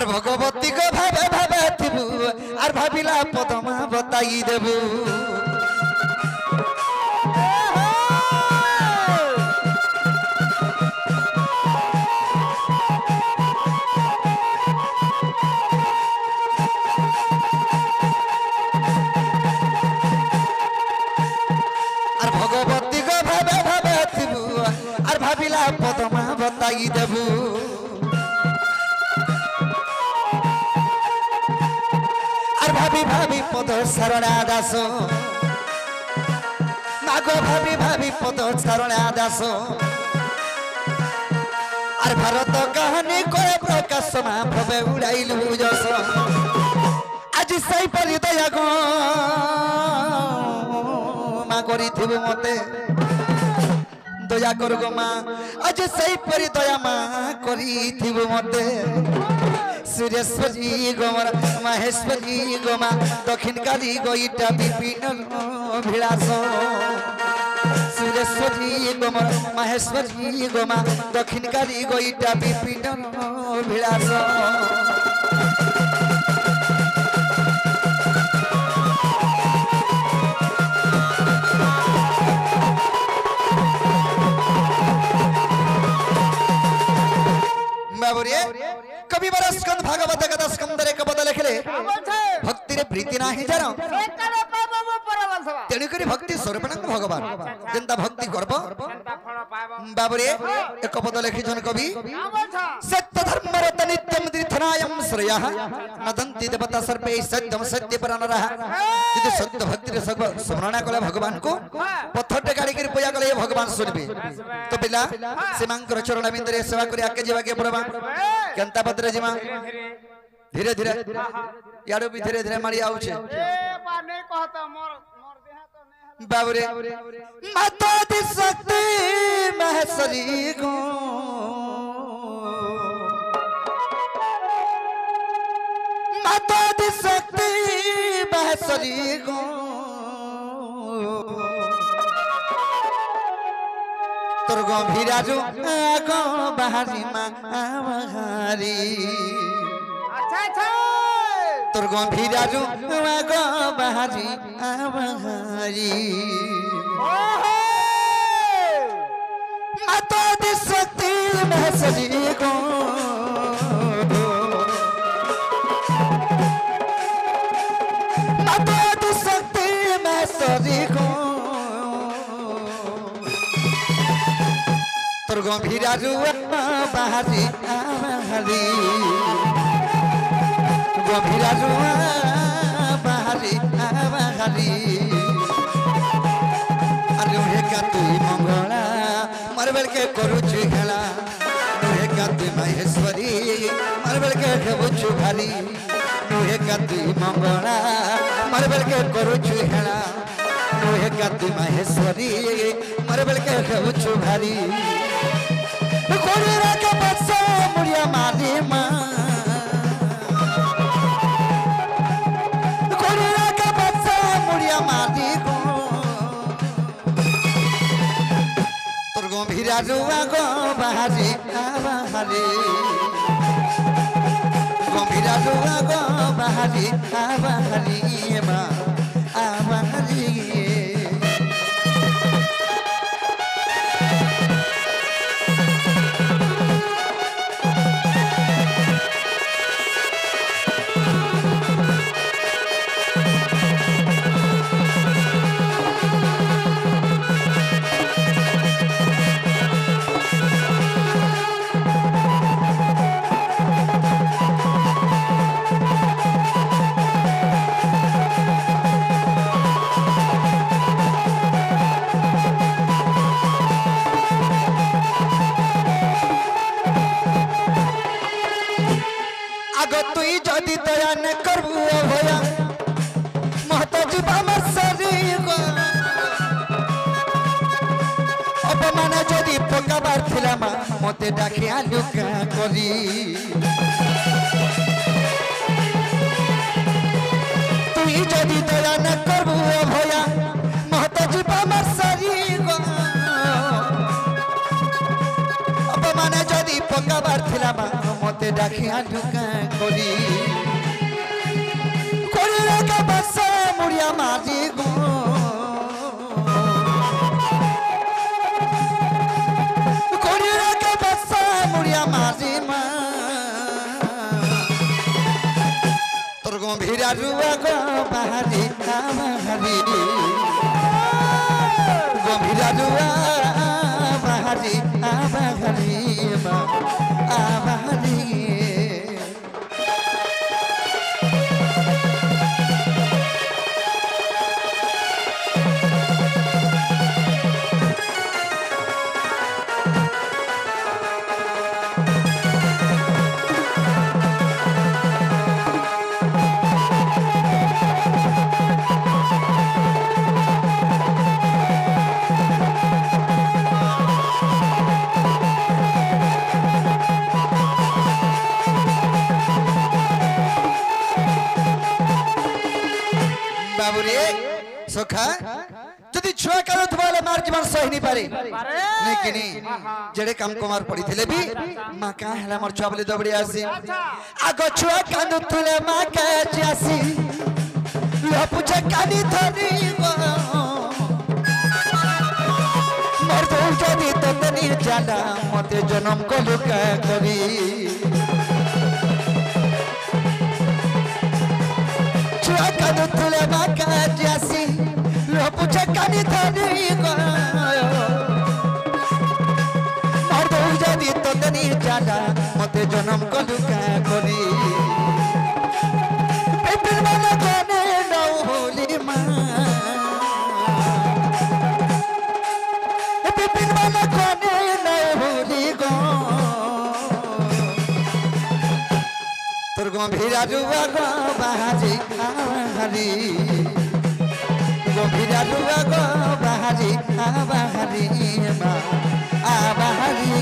আর ভগবতী গো ভাবে ভাবে থিবু আর ভাবিলা পদমা বতাই দেবু আর ভগবতী গো ভাবে ভাবে থিবু আর ভাবিলা পদমা বতাই দেবু আর ভাবি ভাবি পদ শরণা দাস মাগো ভাবি ভাবি পদ শরণা দাস আর ভারত কাহানি করে প্রকাশ মা ভবে উড়াইলু যশ আজ সেই পরি দয়া গো মা করিথিবু মতে দয়া কর গো মা আজ সেই পরি দয়া মা করিথিবু মতে सुरेश्वरी गोमर महेश्वरी गोमा दक्षिण काली गोईटा विपिन भिलास सुरेश्वरी गोमर महेश्वरी गोमा दक्षिण काली गोईटा विपिन भिलास कवि स्कंद भागवत कथा स्कंद रे कपद लिखले भक्ति रे प्रीति नाही जरा तेणुकरी भक्ति स्वरूपण भगवान जेंता भक्ति गर्व बाबरे एक पद लिखिछन कवि सत्य धर्म रत नित्यम तीर्थनायम श्रेयः नदंती देवता सर्वे सत्यम सत्य परानरः यदि सत्य भक्ति रे स्मरण कले भगवान को पत्थर टे गाड़ी के पूजा कले भगवान सुनबे तो पिला सीमांकर चरण बिंद रे सेवा करी आके जीवा के पड़बा केंता पत्र जीवा धीरे धीरे याडो भी धीरे धीरे मारी आउ छे ए बा नहीं कहता मोर देह तो नहीं बाबरे माता दी शक्ति महेश्वरी को माता दी शक्ति महेश्वरी को तोर गंभीराजु आगो बाहरी मा बाहरी तोर गंभीराजु आगो बाहरी बाहरी माता दी शक्ति महेश्वरी को माता दी शक्ति महेश्वरी को तोर गंभीराजु बाहरी बाहरी गंभीराजु बाहरी बाहरी अरे का तू मंगला मरबल के करूछु खेला नुहे का तू महेश्वरी मरबल के खेबुछु भारी नुहे का तू मंगला मरबल के करूछु खेला नुहे का तू महेश्वरी मरबल के खेबुछु भारी कोरिरा के बच्चा मुड़िया मारी मां कोरिरा के बच्चा मुड़िया मारी को तोर गंभीराजु आगो बाहरी बाहरी गंभीराजु आगो बाहरी बाहरी मां बाहरी तुई जदि दया न करबू भया महतो जीवा मसरी अपमान जदि पकाबार थिला मा मते डाके आलू का करी तुई जदि दया न करबू भया महतो जीवा मसरी अपमान जदि पकाबार थिला बा मते डाकिया ढुका करी करी लगा बस मुड़िया मारी गो करी लगा बस मुड़िया मारी मा तोर गंभीरा रुआ गो बाहरी बाहरी गंभीरा रुआ बाहरी बाहरी बाहरी सोखा जदि छुआ करो तुम्हारे मार जीवन सही नहीं पारे लेकिन जेड़े काम कुमार पड़ी थिले भी मां का हला मोर छुआ बोले दबड़ी आसी आगो छुआ कांदु थले मां का जासी लो पूछे कानी थरी मोर तो जदि ततनी जाला मते जन्म को लुका करी छुआ कांदु थले मां का जासी पूछे कानी थानी और दो जदी तो तनी जाना मते जन्म को लुका करी पिपिल वाला गाने नौ होली मां पिपिल वाला गाने नौ होली गो तोर गंभीरा रुआ गो बाहाजी हरी गंभीरा रुआ गो बाहरी बाहरी बाहरी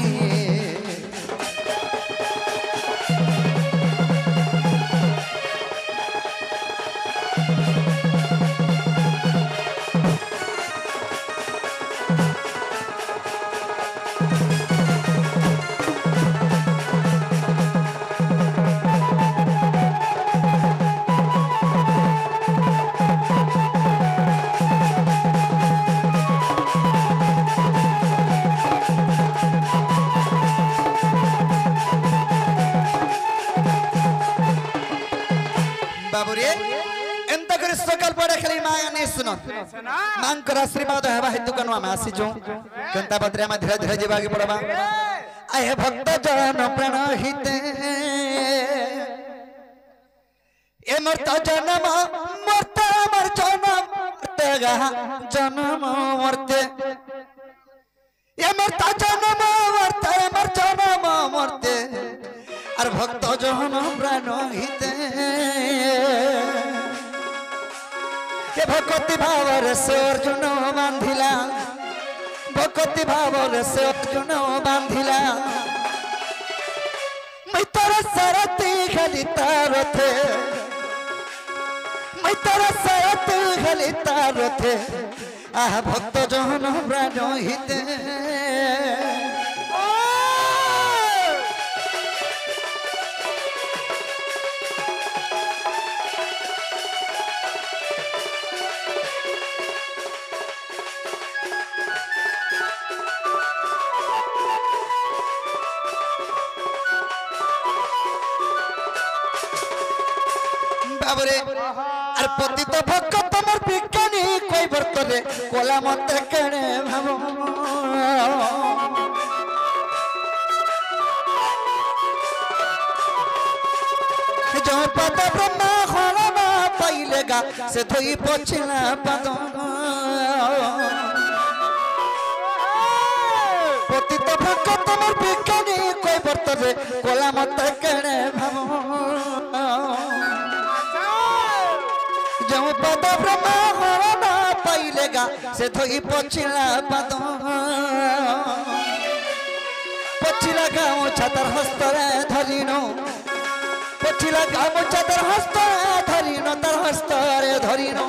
मांकर आशीर्वाद हेबा हेतु कनवा में आसी जो कंता बद्रिया में धीरे धीरे जीवा के पड़बा आए भक्त जन प्राण हिते ए मरता जन्म मरता मर जन्म तेगा जन्म मरते ए मरता जन्म मरता मर जन्म मरते और भक्त जन प्राण हिते भक्ति भावर से अर्जुन बांधिला भक्ति भावर से अर्जुन बांधिला मैं तारा सरती खाली तार थे मैं तारा सरती खाली तार थे आह भक्त जन प्राण हिते और पतित भक्त तमर बिज्ञानी कोई बर्तरे कोला मत कणे भाव जो पद ब्रह्मा हरणा पाइलेगा से धोई पछिला पद पतित भक्त तमर बिज्ञानी कोई बर्तरे कोला मत कणे भाव जो पद ब्रह्मा हरणा पाइलेगा से धोई पछिला पद पछिला गाँव छतर हस्तरे धरिनो पछिला गाँव छतर हस्तरे धरिनो तर हस्तरे धरिनो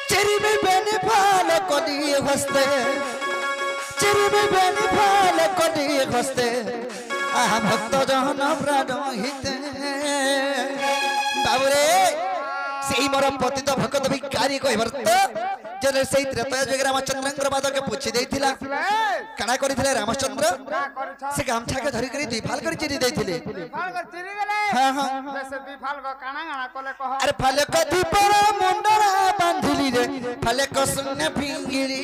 चेरी में बेनी फाल कदी हस्ते चेरी में बेनी फाल कदी हस्ते आहा भक्त जहन प्राण हिते बाबुरे सेही मोर पतित भक्त भिकारी कहबर तो जने सेही त्रेता युग रामचंद्र बाद के पूछी देथिला काना करिथिले रामचंद्र से गामछा के धरि करी दुई फाल करी चिरी देथिले फाल कर चिरी देले हां हां से दुई फाल को काना गाना कोले कह अरे फाल क दीपर मुंडरा बांधिली रे फाल क सुने फिंगिरी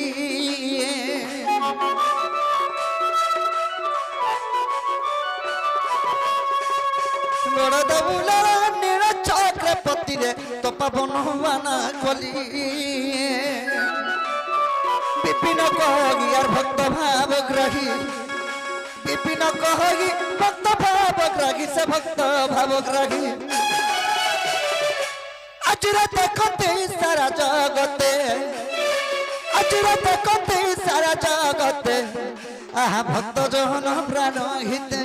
बड़ दबुला नीर चक्रपति रे तो पवन वाना कली विपिन कहोगी यार भक्त भाव ग्रही विपिन कहोगी भक्त भाव ग्रही से भक्त भाव ग्रही अजरत कते सारा जगते अजरत कते सारा जगते आहा भक्त जहन प्राण हिते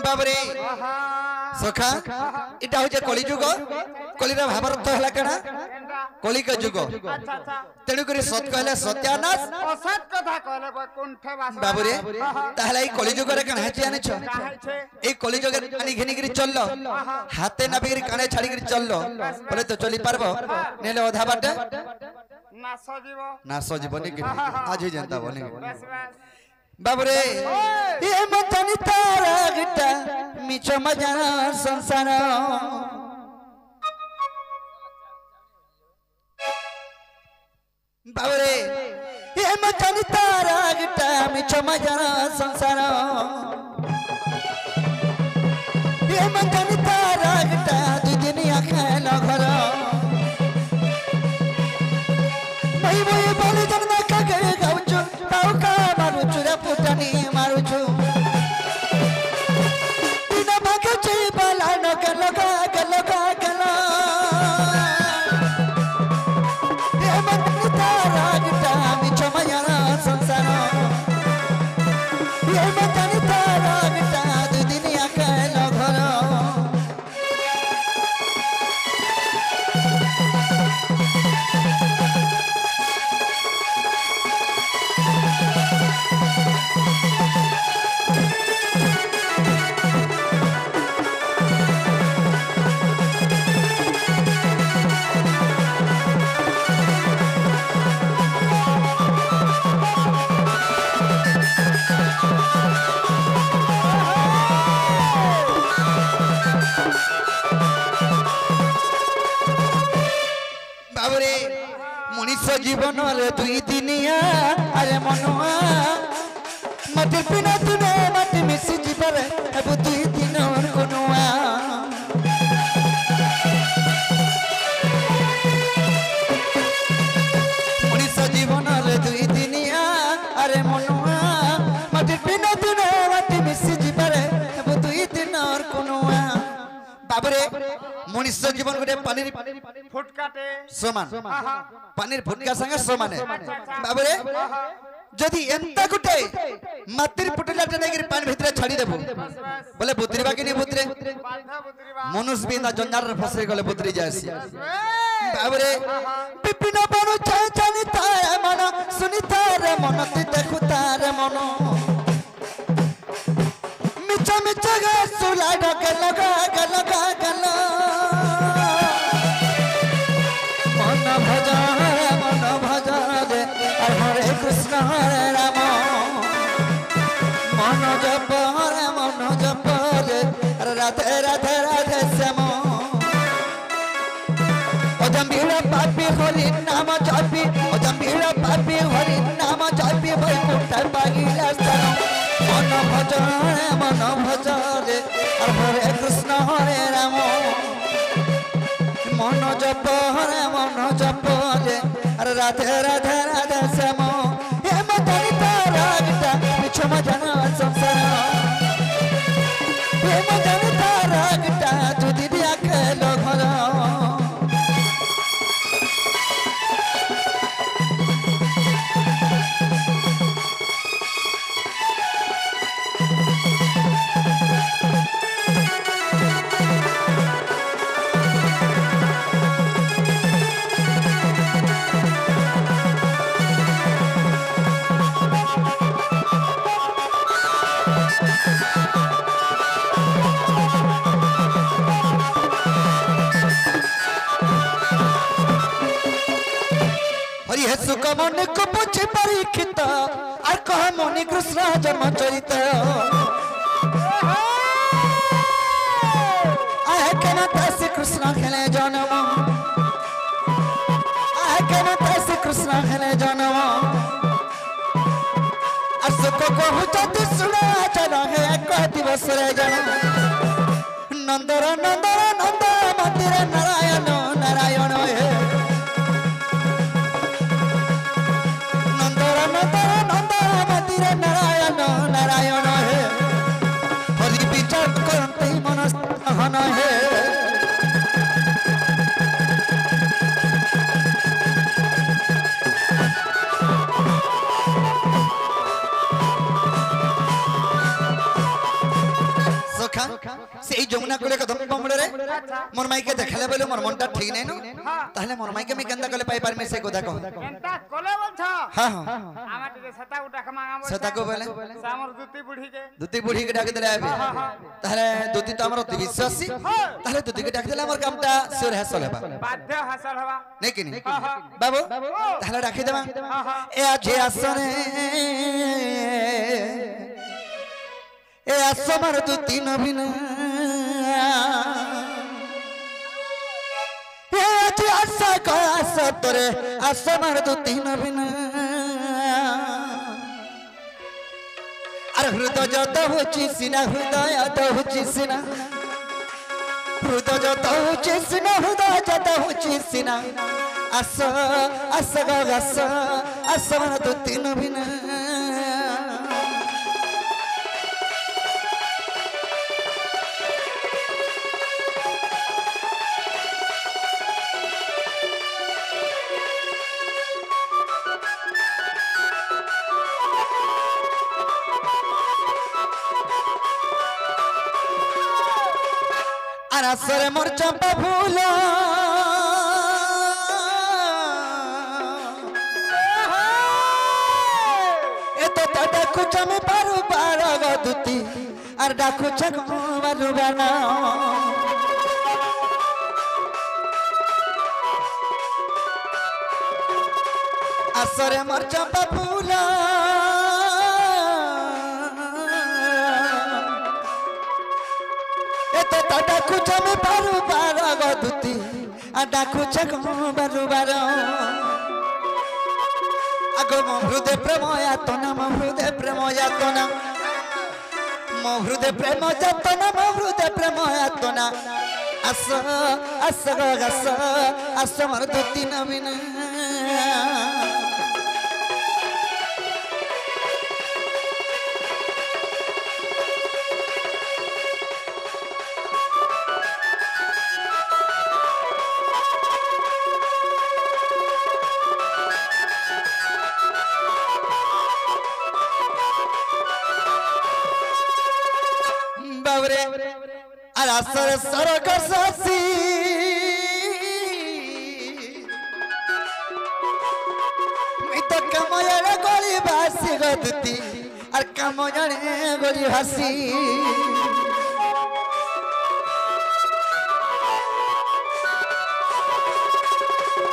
बाबरे सखा इटा हो जे कलिजुग कलिरा भावार्थ हला कणा कलिक जुग तेणु करी सत कहले सत्यानाश असत कथा कहले वैकुंठ वास बाबरे ताहला ई कलिजुग रे कणा हेची आने छ ए कलिजुग रे पानी घिनी गिरी चललो हाथे ना बिगरी काने छाड़ी गिरी चललो बोले तो चली पारबो नेले ओधा बाटे ना सजीव नि आज ही जनता बने बाबरे ये मतनी तारा गिटा मिचो मजाना संसार बाबरे ये मतनी तारा गिटा मिचो मजाना संसार ये मतनी तारा गिटा दुनिया खेला घर मई मई बोले जन्ना का गए गाउचो पाउका मारुचु रे पुटानी मारुचु बिना भागे चे बाला न गलगा गलगा गला ये मन तारा गिटा मिचो मयाना संसार ये मन तारा गिटा दुनिया खेला घर जीवन रे दुई दिनिया अरे मनुआ मत पिना तुने मत मिसी जीवन अब दुई दिन और कोनुआ मनीष जीवन रे दुई दिनिया अरे मनुआ मत पिना तुने मत मिसी जीवन अब दुई दिन और कोनुआ बाबरे मनुष्य जीवन गोटे पानी फुटकाटे समान पानी फुटका संगे समान है बाबरे जदि एंता गुटे मातिर पुटलाटे नै गिर पानी भितरे छाडी देबो बोले बुतरीबा कि नै बुतरे मनुष्य बिना जंजार रे फसे गले बुतरी जायसी बाबरे पिपिन बनु छाय छानी ताय मन सुनि तारे मन ती देखु तारे मन मिचा मिचा गा सुला ढके लगा गलगा गला मन भजा रे हरे कृष्ण हरे राम मन जप रे राधे राधे राधे श्याम अजम्बीर पापी हरि नाम जपी अजम्बीर पापी हरि नाम जपी वैकुंठ पागिला स्थान मन भज रे हरे कृष्ण हरे राम मन जप रे राधे राधे राधे श्याम हे मतनी तारा गिटा पिछो मजाना संसार हे मतनी तारा गिटा तू दीदी खेलो घर मन को पूछे परीक्षित और कह मुनि कृष्ण जन्म चरित श्री कृष्ण खेले जन्म श्री कृष्ण खेले जन्म अशोक कहते सुना चल एक दिवस जन्म नंदर नंदर नंद मंदिर नारायण नारायण हे नंदर नंदर नंद मंदिर नारायण नारायण हे हरि विचार करते मन हन हे से जमुना कोले कदम बमड़े रे मोर माई के देखले बोले मोर मनटा ठीक नै न ताहले मोर माई के मी केंदा कोले पाई पार में से कोदा कहो केंता कोले बोल छ हां हां आमा टिके सता उठा खमांगा बोल सता को बोले सामर दुती बुढ़ी के डाक देले आबे ताहले दुती त हमर अति विश्वासी ताहले दुती के डाक देले हमर कामटा सुर हासल हेबा बाध्य हासल हवा नै कि नै बाबू ताहले राखी देबा ए आजे आसने ए असमर तू तीन बिन ए आज आशा का आशा तोरे असमर तू तीन बिन अरे हृदय जत होची सिना हृदय जत होची सिना हृदय जत होची सिना हृदय जत होची सिना आस आस गस असमर तू तीन बिन आसरे मोर चंपा फूल ए तो डाकू चमे पारू पारा गदुती और डाकू चक बारू बाना आसरे मोर चंपा फूल डाकू चमे पारू पारा गदुती आ डाकू चक बारू बारो आगो मो हृदय प्रेम यातना मो हृदय प्रेम यातना मो हृदय प्रेम यातना मो हृदय प्रेम यातना आस आस गस आस मर दुती नवीन आसर सरग सासी तो कमयर गोली भासी गदुती और कमयर गोली भासी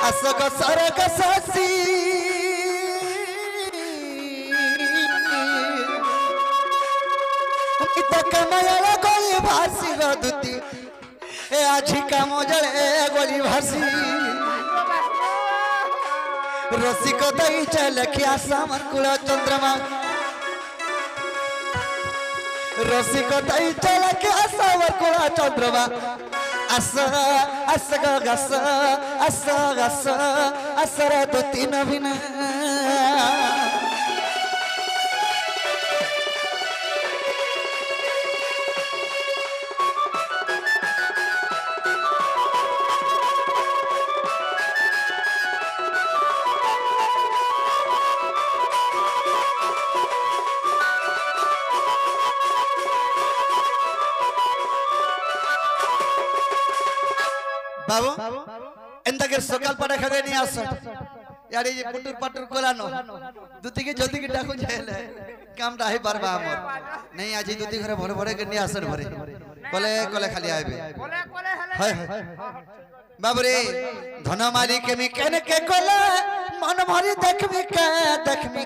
आसग सरग सासी तो कमयर गोली भासी गदुती ए आजी का मोजले गोली भासी रसिक दई चलखिया सामर कुला चंद्रमा रसिक दई चलखिया सामर कुला चंद्रमा आस आस गस आस गस असर तो तीन बिन बाबू एंदा के सकाल पड़े खदे नहीं आस यार ये पुटुर पटुर कोलानो दुती के जल्दी के डाकू जाले काम राही परबा हमर नहीं आज दुती घरे भरे भरे के नहीं आसन भरे कोले कोले खाली आबे कोले कोले हले हाय हाय बाबू रे धन मालिक के मी केने के कोले मन भरी देखमी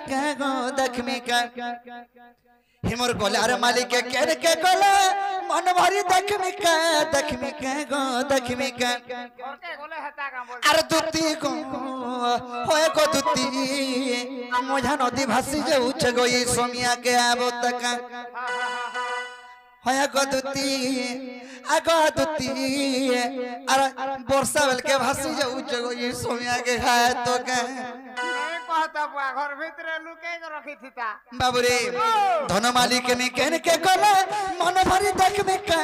के गो देखमी के हिमर गोले अरे मालिक के गोले मन भरी देखमी के गो देखमी के अरे दुती को होए को दुती मोझा नदी भासी जाऊ गई सोमिया के आबो तक होए को दुती आगो दुती अरे वर्षा बेल के भासी जाऊ गई सोमिया के खाए तो के घर भीतर लुके रखी थी बाबूरे धन मालिक में कहने के गोले मन भरी देखमी के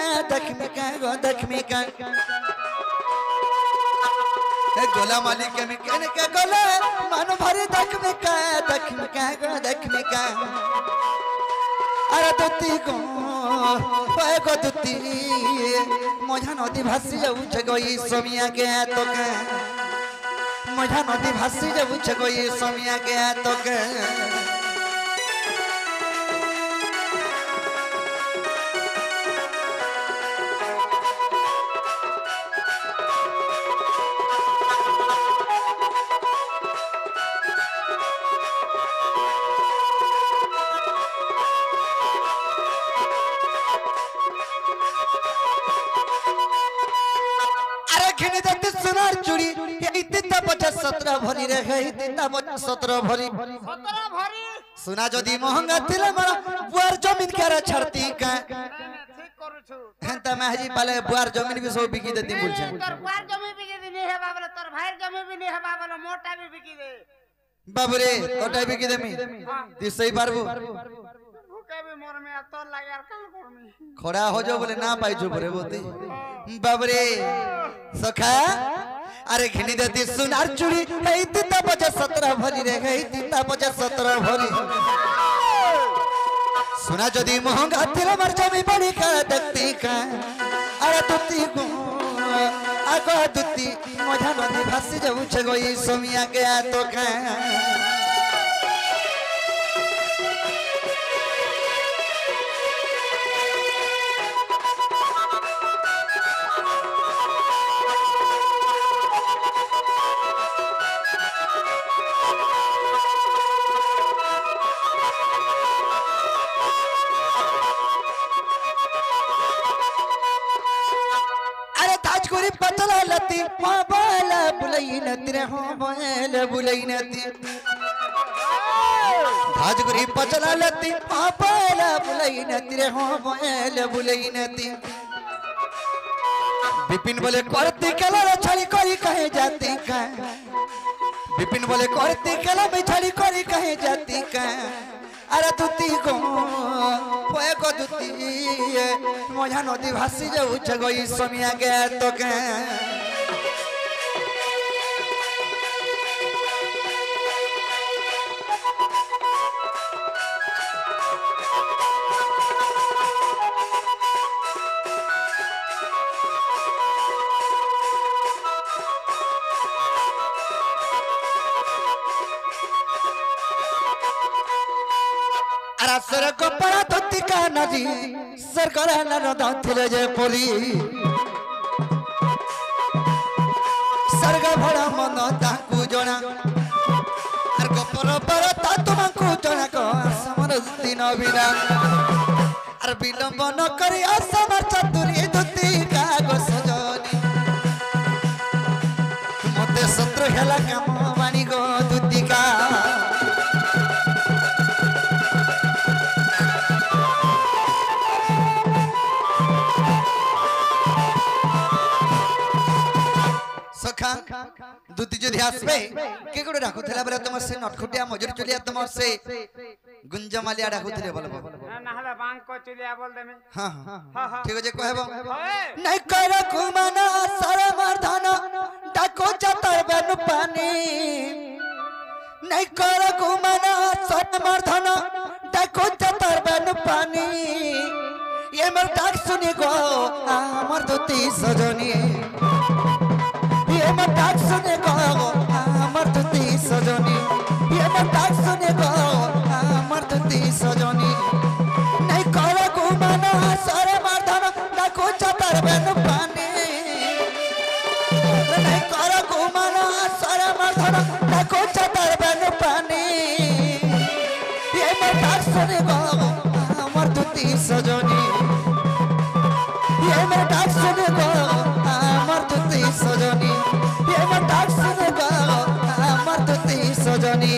गो देखमी के गोला मालिक में कहने के गोले मन भरी देखमी के गो देखमी के अरे दुती को पाए को दुती मोझा नदी भासी जाऊ गई सोमिया के तो के मोझा नदी भासी जाऊ गई सोमिया के तो के सोनार चूड़ी इतना 17 भरी रे है इतना 17 भरी सुना जदी महंगा थिले मारा बुआर जमीन के छड़ती का ठीक करू छु हंता महजी पाले बुआर जमीन भी सब बिकी देती बोल छे तोर बुआर जमीन बिकी दे नहीं है बाबला तोर भाई जमीन भी नहीं है बाबला मोटा भी बिकी दे बाबूरे ओटा बिकी देमी ती सही पारबो भूखे भी मोर में तोर लाग यार का करमी खड़ा हो जाओ बोले ना पाई जो बरे बोती बाबूरे सखा अरे घिनी देती सुनार चूड़ी है इतना 17 भरी रे है इतना 17 भरी सुना जदी महंगा तेरा मर जमी बड़ी का देखती का अरे दुती को आगो दुती मोझा नदी भासी जाऊ गई सोमिया के तो का पतला लती बाला बुलाई नती रे हो बाला बुलाई नती धाजगुरी पतला लती बाला बुलाई नती रे हो बाला बुलाई नती विपिन बोले करती कला छड़ी करी कहे जाती का विपिन बोले करती कला में छड़ी करी कहे जाती का अरे दुती को पोए को दुती मोझा नदी भासी जाऊ गई सोमिया के तो के सर कपड़ा धोती का नदी सरकार नथिले जे पोली सर्ग भड़ा मन ताकू जना आर कपर पर ता तुमको जना को समर दिन बिना आर विलंब न करी असमर चतुरी धोती का गो सजनी मते शत्रु हेला काम वाणी गो धोती का दुती जो ध्यास पे के कोडे राखु थला बरे तमर से नटखुटिया मजूर चलिया तमर से गुंजमालिया राखु थले बोलबो ना हला बांग को चलिया बोल देमी हां हां ठीक जे कहबो नहीं कर घुमाना सारा मर्दान डाको चतर बन पानी नहीं कर घुमाना सारा मर्दान डाको चतर बन पानी ये मर डाक सुनी गो हमर दुती सजनी ये मत डाक सुने गो हमर दुती सजनी ये मत डाक सुने गो हमर दुती सजनी नहीं करो घुमाना सारे मर्दान डाको चतर बन पानी नहीं करो घुमाना सारे मर्दान डाको चतर আমার ডাক শুনে গো আমার দুটি সজনী আমার ডাক শুনে গো আমার দুটি সজনী আমার ডাক শুনে গো আমার দুটি সজনী